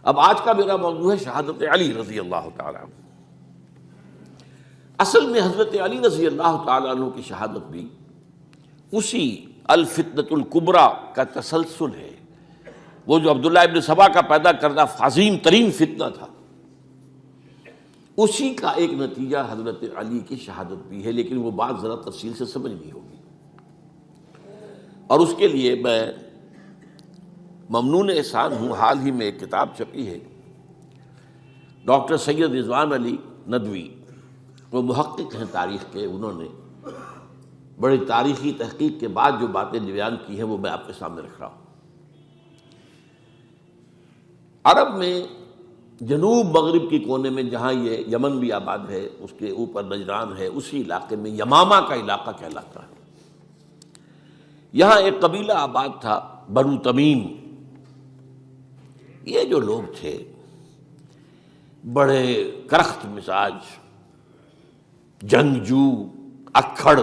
اب آج کا میرا موضوع ہے شہادت علی رضی اللہ تعالیٰ عنہ۔ اصل میں حضرت علی رضی اللہ تعالیٰ عنہ کی شہادت بھی اسی الفتنۃ الکبریٰ کا تسلسل ہے۔ وہ جو عبداللہ ابن سبا کا پیدا کردہ عظیم ترین فتنہ تھا، اسی کا ایک نتیجہ حضرت علی کی شہادت بھی ہے، لیکن وہ بات ذرا تفصیل سے سمجھنی ہوگی۔ اور اس کے لیے میں ممنون احسان ہوں، حال ہی میں ایک کتاب چھپی ہے، ڈاکٹر سید رضوان علی ندوی، وہ محقق ہیں تاریخ کے، انہوں نے بڑی تاریخی تحقیق کے بعد جو باتیں بیان کی ہیں وہ میں آپ کے سامنے رکھ رہا ہوں۔ عرب میں جنوب مغرب کی کونے میں، جہاں یہ یمن بھی آباد ہے، اس کے اوپر نجران ہے، اسی علاقے میں یمامہ کا علاقہ کہلاتا ہے۔ یہاں ایک قبیلہ آباد تھا، بنو تمیم۔ یہ جو لوگ تھے بڑے کرخت مزاج، جنگجو، اکھڑ،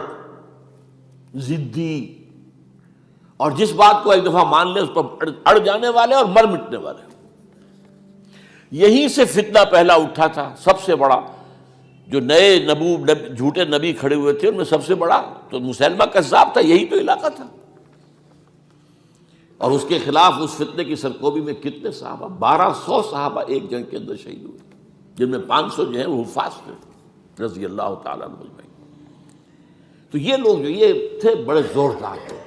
ضدی، اور جس بات کو ایک دفعہ مان لیں اس پر اڑ جانے والے اور مر مٹنے والے۔ یہیں سے فتنہ پہلا اٹھا تھا۔ سب سے بڑا جو نئے جھوٹے نبی کھڑے ہوئے تھے ان میں سب سے بڑا تو مسیلمہ کذاب تھا، یہی تو علاقہ تھا۔ اور اس کے خلاف اس فتنے کی سرکوبی میں کتنے صحابہ، 1200 صحابہ ایک جنگ کے اندر شہید ہوئے، جن میں 500 جو ہیں وہ حفاظ تھے رضی اللہ تعالیٰ عنہ اجمعین۔ تو یہ لوگ جو یہ تھے بڑے زوردار تھے۔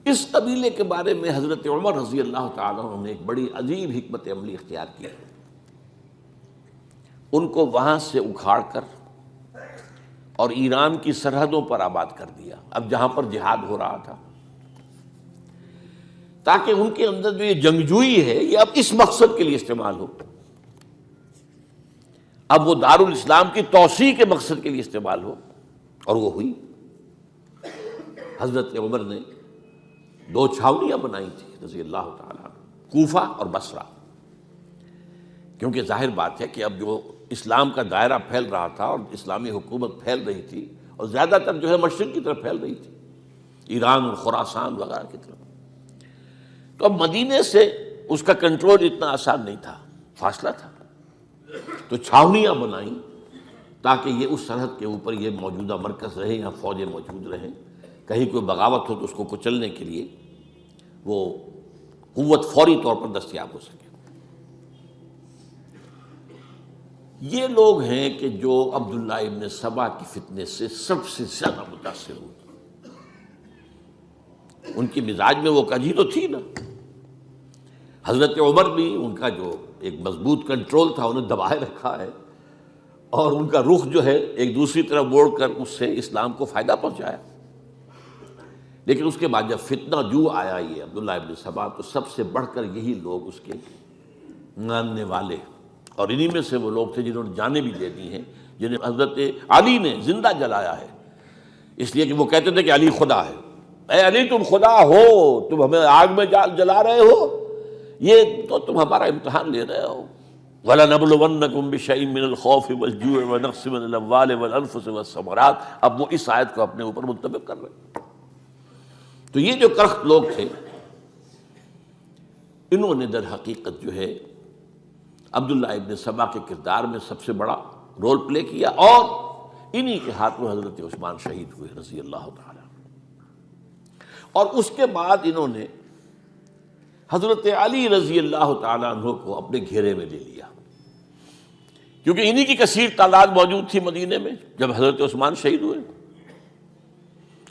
اس قبیلے کے بارے میں حضرت عمر رضی اللہ تعالیٰ عنہ نے ایک بڑی عجیب حکمت عملی اختیار کی۔ ان کو وہاں سے اکھاڑ کر اور ایران کی سرحدوں پر آباد کر دیا، اب جہاں پر جہاد ہو رہا تھا، تاکہ ان کے اندر جو یہ جنگجوئی ہے یہ اب اس مقصد کے لیے استعمال ہو، اب وہ دارالاسلام کی توسیع کے مقصد کے لیے استعمال ہو، اور وہ ہوئی۔ حضرت عمر نے 2 چھاونیاں بنائی تھی رضی اللہ تعالیٰ عنہ، کوفہ اور بصرہ، کیونکہ ظاہر بات ہے کہ اب جو اسلام کا دائرہ پھیل رہا تھا اور اسلامی حکومت پھیل رہی تھی، اور زیادہ تر جو ہے مشرق کی طرف پھیل رہی تھی، ایران اور خراسان وغیرہ کی طرف، تو اب مدینے سے اس کا کنٹرول اتنا آسان نہیں تھا، فاصلہ تھا، تو چھاونیاں بنائیں تاکہ یہ اس سرحد کے اوپر یہ موجودہ مرکز رہے، یہاں فوجیں موجود رہیں، کہیں کوئی بغاوت ہو تو اس کو کچلنے کے لیے وہ قوت فوری طور پر دستیاب ہو سکے۔ یہ لوگ ہیں کہ جو عبداللہ ابن سبا کی فتنے سے سب سے زیادہ متاثر ہوئے۔ ان کی مزاج میں وہ کجی تو تھی نا۔ حضرت عمر بھی ان کا جو ایک مضبوط کنٹرول تھا انہیں دبائے رکھا ہے، اور ان کا رخ جو ہے ایک دوسری طرف موڑ کر اس سے اسلام کو فائدہ پہنچایا۔ لیکن اس کے بعد جب فتنہ جو آیا یہ عبداللہ ابن سبا، تو سب سے بڑھ کر یہی لوگ اس کے ماننے والے، اور انہی میں سے وہ لوگ تھے جنہوں نے جانیں بھی دے دی ہیں، جنہیں حضرت علی نے زندہ جلایا ہے، اس لیے کہ وہ کہتے تھے کہ علی خدا ہے۔ اے علی تم خدا ہو، تم ہمیں آگ میں جلا رہے ہو، یہ تو تم ہمارا امتحان لے رہے ہو۔ وَلَنَبْلُوَنَّكُمْ بِشَيْءٍ مِّنَ الْخَوْفِ وَالْجُوعِ وَنَقْصٍ مِّنَ الْأَمْوَالِ وَالْأَنفُسِ وَالثَّمَرَاتِ۔ اب وہ اس آیت کو اپنے اوپر منطبق کر رہے ہیں۔ تو یہ جو کرخت لوگ تھے، انہوں نے در حقیقت جو ہے عبداللہ ابن سبا کے کردار میں سب سے بڑا رول پلے کیا، اور انہی کے ہاتھوں حضرت عثمان شہید ہوئے رضی اللہ تعالیٰ۔ اور اس کے بعد انہوں نے حضرت علی رضی اللہ تعالیٰ عنہ کو اپنے گھیرے میں لے لیا، کیونکہ انہی کی کثیر تعداد موجود تھی مدینے میں جب حضرت عثمان شہید ہوئے۔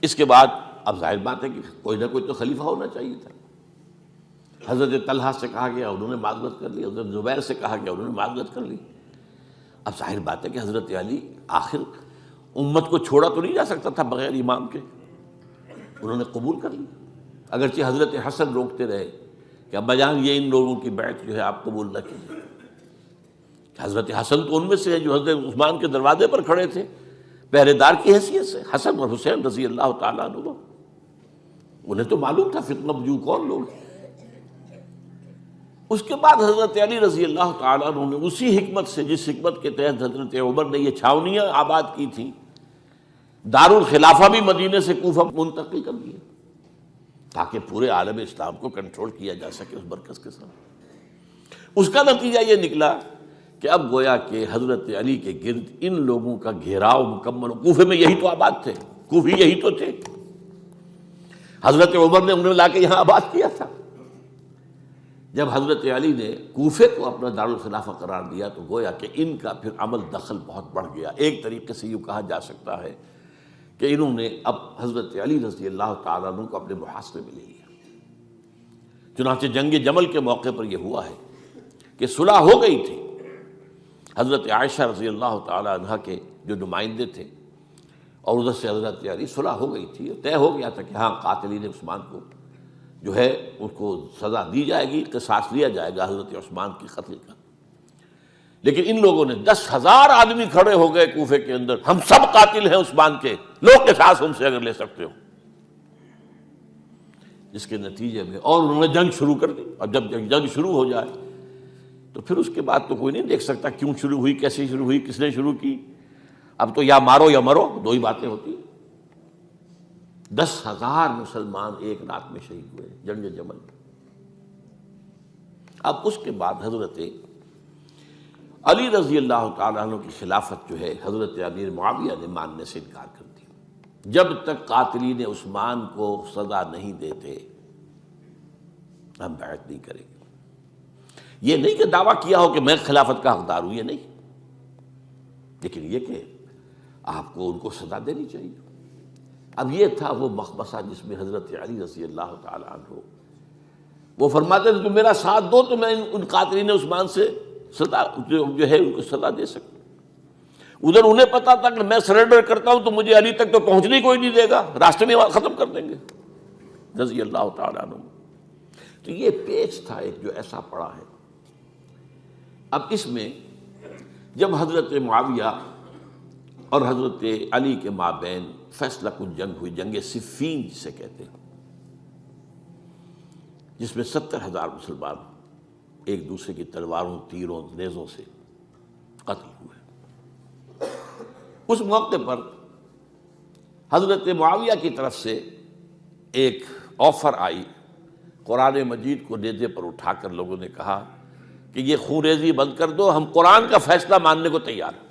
اس کے بعد اب ظاہر بات ہے کہ کوئی نہ کوئی تو خلیفہ ہونا چاہیے تھا۔ حضرت طلحہ سے کہا گیا، انہوں نے معذرت کر لی، حضرت زبیر سے کہا گیا، انہوں نے معذرت کر لی۔ اب ظاہر بات ہے کہ حضرت علی آخر امت کو چھوڑا تو نہیں جا سکتا تھا بغیر امام کے، انہوں نے قبول کر لی، اگرچہ حضرت حسن روکتے رہے کہ ابا جان یہ ان لوگوں کی بیعت جو ہے آپ قبول نہ کیجیے۔ حضرت حسن تو ان میں سے ہیں جو حضرت عثمان کے دروازے پر کھڑے تھے پہرے دار کی حیثیت سے، حسن اور حسین رضی اللہ تعالیٰ عنہ، انہیں تو معلوم تھا فتنہ جو کون لوگ ہیں۔ اس کے بعد حضرت علی رضی اللہ تعالیٰ عنہ نے اسی حکمت سے، جس حکمت کے تحت حضرت عمر نے یہ چھاونیاں آباد کی تھیں، دارالخلافہ بھی مدینے سے کوفہ منتقل کر دیا، تاکہ پورے عالم اسلام کو کنٹرول کیا جا سکے اس مرکز کے ساتھ۔ اس کا نتیجہ یہ نکلا کہ اب گویا کہ حضرت علی کے گرد ان لوگوں کا گھیراؤ مکمل، کوفے میں یہی تو آباد تھے، کوفی یہی تو تھے، حضرت عمر نے انہیں لا کے یہاں آباد کیا تھا۔ جب حضرت علی نے کوفے کو اپنا دارالخلافہ قرار دیا تو گویا کہ ان کا پھر عمل دخل بہت بڑھ گیا۔ ایک طریقے سے یوں کہا جا سکتا ہے کہ انہوں نے اب حضرت علی رضی اللہ تعالیٰ عنہ کو اپنے محاصرے میں لے لیا۔ چنانچہ جنگ جمل کے موقع پر یہ ہوا ہے کہ صلح ہو گئی تھی، حضرت عائشہ رضی اللہ تعالیٰ عنہ کے جو نمائندے تھے اور ادھر سے حضرت علی، صلح ہو گئی تھی، طے ہو گیا تھا کہ ہاں قاتلین عثمان کو جو ہے اس کو سزا دی جائے گی، قصاص لیا جائے گا حضرت عثمان کی قتل کا۔ لیکن ان لوگوں نے 10,000 آدمی کھڑے ہو گئے کوفے کے اندر، ہم سب قاتل ہیں عثمان کے، لوگ قصاص ہم سے اگر لے سکتے ہو، جس کے نتیجے میں اور انہوں نے جنگ شروع کر دی۔ اور جب جنگ شروع ہو جائے تو پھر اس کے بعد تو کوئی نہیں دیکھ سکتا کیوں شروع ہوئی، کیسے شروع ہوئی، کس نے شروع کی۔ اب تو یا مارو یا مرو، دو ہی باتیں ہوتی۔ 10,000 مسلمان ایک رات میں شہید ہوئے جنگ جمل میں۔ اب اس کے بعد حضرت علی رضی اللہ تعالیٰ عنہ کی خلافت جو ہے حضرت امیر معاویہ نے ماننے سے انکار کر دیا۔ جب تک قاتلین عثمان کو سزا نہیں دیتے ہم بیعت نہیں کریں گے۔ یہ نہیں کہ دعویٰ کیا ہو کہ میں خلافت کا حقدار ہوں، یہ نہیں، لیکن یہ کہ آپ کو ان کو سزا دینی چاہیے۔ اب یہ تھا وہ مخمصہ جس میں حضرت علی رضی اللہ تعالیٰ عنہ وہ فرماتے تھے تم میرا ساتھ دو تو میں ان قاتلین عثمان سے سزا جو ہے ان کو سزا دے سکتا۔ ادھر انہیں پتا تھا کہ میں سرنڈر کرتا ہوں تو مجھے علی تک تو پہنچنے کوئی نہیں دے گا، راستے میں ختم کر دیں گے رضی اللہ تعالیٰ عنہ۔ تو یہ پیچ تھا ایک جو ایسا پڑا ہے۔ اب اس میں جب حضرت معاویہ اور حضرت علی کے مابین فیصلہ کن جنگ ہوئی، جنگ صفین جسے کہتے ہیں، جس میں 70,000 مسلمان ایک دوسرے کی تلواروں، تیروں، نیزوں سے قتل ہوئے۔ اس موقع پر حضرت معاویہ کی طرف سے ایک آفر آئی، قرآن مجید کو نیزے پر اٹھا کر لوگوں نے کہا کہ یہ خون ریزی بند کر دو، ہم قرآن کا فیصلہ ماننے کو تیار ہیں۔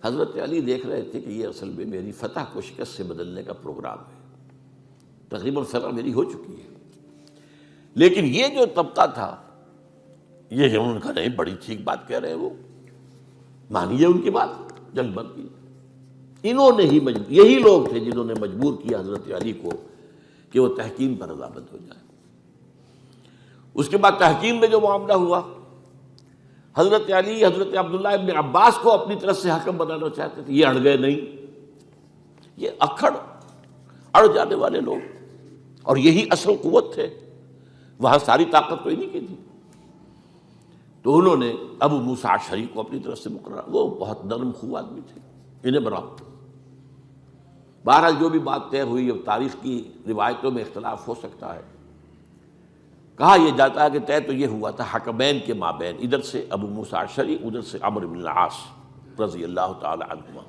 حضرت علی دیکھ رہے تھے کہ یہ اصل میں میری فتح کو شکست سے بدلنے کا پروگرام ہے، تقریباً فتح میری ہو چکی ہے، لیکن یہ جو طبقہ تھا یہ انہوں نے کہا نہیں بڑی ٹھیک بات کہہ رہے ہیں وہ، مانیے ان کی بات، جنگ بند کی۔ انہوں نے ہی یہی لوگ تھے جنہوں نے مجبور کیا حضرت علی کو کہ وہ تحکیم پر رضامند ہو جائے۔ اس کے بعد تحکیم میں جو معاملہ ہوا، حضرت علی حضرت عبداللہ ابن عباس کو اپنی طرف سے حکم بنانا چاہتے تھے، یہ اڑ گئے نہیں۔ یہ اڑ جانے والے لوگ، اور یہی اصل قوت تھے، وہاں ساری طاقت تو انہی کی تھی۔ تو انہوں نے ابو موسیٰ اشعری کو اپنی طرف سے مقرر، وہ بہت نرم خو آدمی تھے، انہیں بناؤ۔ بہرحال جو بھی بات طے ہوئی، اب تاریخ کی روایتوں میں اختلاف ہو سکتا ہے، کہا یہ جاتا ہے کہ طے تو یہ ہوا تھا حکمین کے مابین، ادھر سے ابو موسیٰ اشعری، ادھر سے عمرو بن العاص رضی اللہ تعالی عنہما،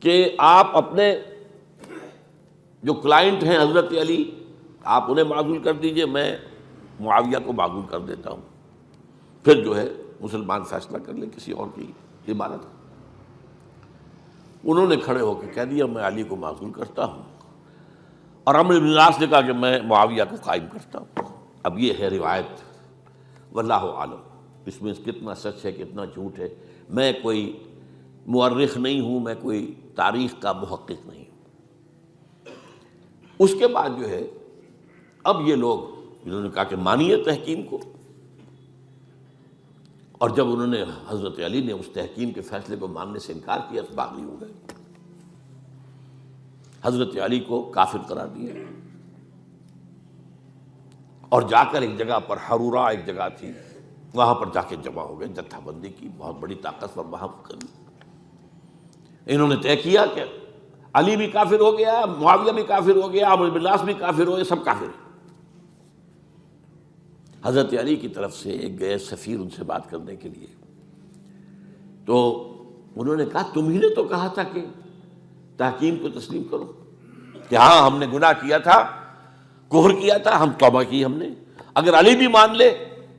کہ آپ اپنے جو کلائنٹ ہیں حضرت علی آپ انہیں معزول کر دیجئے، میں معاویہ کو معزول کر دیتا ہوں، پھر جو ہے مسلمان فیصلہ کر لیں کسی اور کی عبادت۔ انہوں نے کھڑے ہو کے کہہ دیا میں علی کو معزول کرتا ہوں، اور عمرو بن العاص نے کہا کہ میں معاویہ کو قائم کرتا ہوں۔ اب یہ ہے روایت، واللہ عالم، اس میں کتنا سچ ہے کتنا جھوٹ ہے، میں کوئی مورخ نہیں ہوں، میں کوئی تاریخ کا محقق نہیں ہوں۔ اس کے بعد جو ہے اب یہ لوگ انہوں نے کہا کہ مانیے تحکیم کو، اور جب انہوں نے حضرت علی نے اس تحکیم کے فیصلے کو ماننے سے انکار کیا تو باغی ہو گئے، حضرت علی کو کافر قرار دیا، اور جا کر ایک جگہ پر حرورہ ایک جگہ تھی وہاں پر جا کے جمع ہو گئے، جتھا بندی کی، بہت بڑی طاقت پر وہاں کری۔ انہوں نے طے کیا کہ علی بھی کافر ہو گیا، معاویہ بھی کافر ہو گیا، عمرو بن العاص بھی کافر ہو گئے، سب کافر ہیں۔ حضرت علی کی طرف سے ایک گئے سفیر ان سے بات کرنے کے لیے، تو انہوں نے کہا تم ہی نے تو کہا تھا کہ تحکیم کو تسلیم کرو، کہ ہاں ہم نے گناہ کیا تھا، کفر کیا تھا، ہم توبہ کی ہم نے. اگر علی بھی مان لے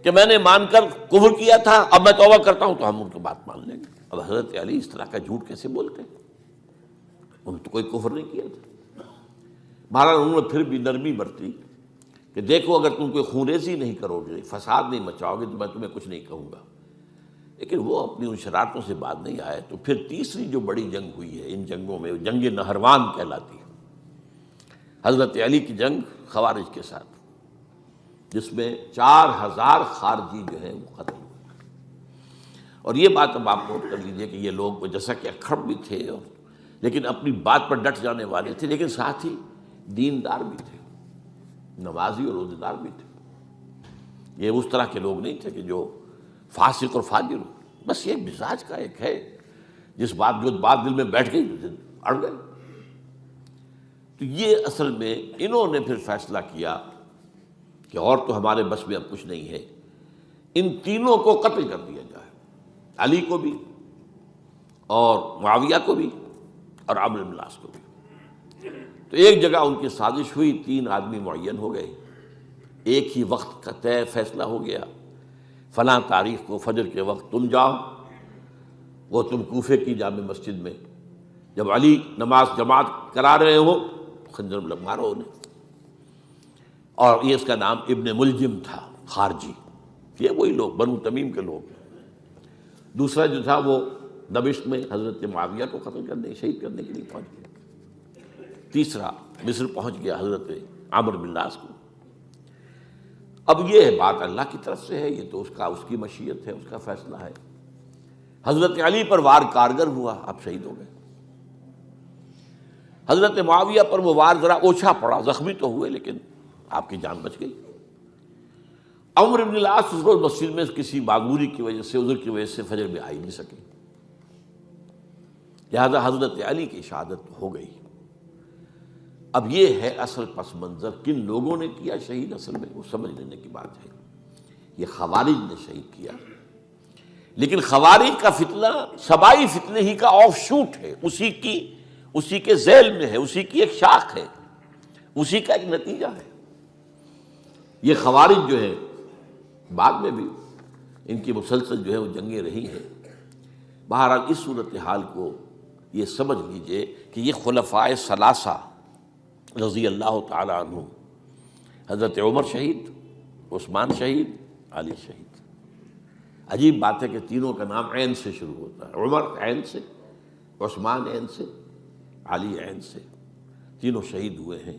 کہ میں نے مان کر کفر کیا تھا اب میں توبہ کرتا ہوں تو ہم ان کی بات مان لیں گے. اب حضرت علی اس طرح کا جھوٹ کیسے بولتے؟ انہوں نے تو کوئی کفر نہیں کیا تھا. مہاراج انہوں نے پھر بھی نرمی برتی کہ دیکھو اگر تم کوئی خونریزی نہیں کرو گے، فساد نہیں مچاؤ گے تو میں تمہیں کچھ نہیں کہوں گا. لیکن وہ اپنی ان شرارتوں سے بعد نہیں آئے. تو پھر تیسری جو بڑی جنگ ہوئی ہے ان جنگوں میں، جنگ نہروان کہلاتی ہے، حضرت علی کی جنگ خوارج کے ساتھ، جس میں 4000 خارجی جو ہیں وہ قتل ہوئے. اور یہ بات اب آپ نوٹ کر لیجئے کہ یہ لوگ جیسا کہ اکھڑ بھی تھے اور لیکن اپنی بات پر ڈٹ جانے والے تھے، لیکن ساتھ ہی دیندار بھی تھے، نمازی اور روزہ دار بھی تھے. یہ اس طرح کے لوگ نہیں تھے کہ جو فاسق اور فاجر ہو. بس یہ مزاج کا ایک ہے، جو بات دل میں بیٹھ گئی اڑ گئے. تو یہ اصل میں انہوں نے پھر فیصلہ کیا کہ اور تو ہمارے بس میں اب کچھ نہیں ہے، ان تینوں کو قتل کر دیا جائے، علی کو بھی اور معاویہ کو بھی اور عمرو بن العاص کو بھی. تو ایک جگہ ان کی سازش ہوئی، 3 آدمی معین ہو گئے، ایک ہی وقت کا طے فیصلہ ہو گیا، فلاں تاریخ کو فجر کے وقت تم جاؤ، وہ تم کوفے کی جامع مسجد میں جب علی نماز جماعت کرا رہے ہو خنجر مارو انہیں. اور یہ اس کا نام ابن ملجم تھا، خارجی، یہ وہی لوگ بنو تمیم کے لوگ. دوسرا جو تھا وہ دمشق میں حضرت معاویہ کو قتل کرنے شہید کرنے کے لیے پہنچ گیا. تیسرا مصر پہنچ گیا حضرت عمرو بن العاص کو. اب یہ بات اللہ کی طرف سے ہے، یہ تو اس کی مشیت ہے، اس کا فیصلہ ہے. حضرت علی پر وار کارگر ہوا، آپ شہید ہو گئے. حضرت معاویہ پر وہ وار ذرا اوچھا پڑا، زخمی تو ہوئے لیکن آپ کی جان بچ گئی. عمرو بن العاص اس روز مسجد میں کسی معذوری کی وجہ سے، عذر کی وجہ سے فجر میں آ ہی نہیں سکے، لہذا حضرت علی کی شہادت ہو گئی. اب یہ ہے اصل پس منظر، کن لوگوں نے کیا شہید اصل میں وہ سمجھ لینے کی بات ہے. یہ خوارج نے شہید کیا، لیکن خوارج کا فتنہ سبائی فتنے ہی کا آف شوٹ ہے، اسی کے ذیل میں ہے، اسی کی ایک شاخ ہے، اسی کا ایک نتیجہ ہے. یہ خوارج جو ہے بعد میں بھی ان کی مسلسل جو ہے وہ جنگیں رہی ہیں. بہرحال اس صورتحال کو یہ سمجھ لیجئے کہ یہ خلفائے ثلاثہ رضی اللہ تعالی عنہ، حضرت عمر شہید، عثمان شہید، علی شہید. عجیب بات ہے کہ تینوں کا نام عین سے شروع ہوتا ہے، عمر عین سے، عثمان عین سے، علی عین سے، تینوں شہید ہوئے ہیں.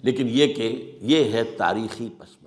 لیکن یہ کہ یہ ہے تاریخی پس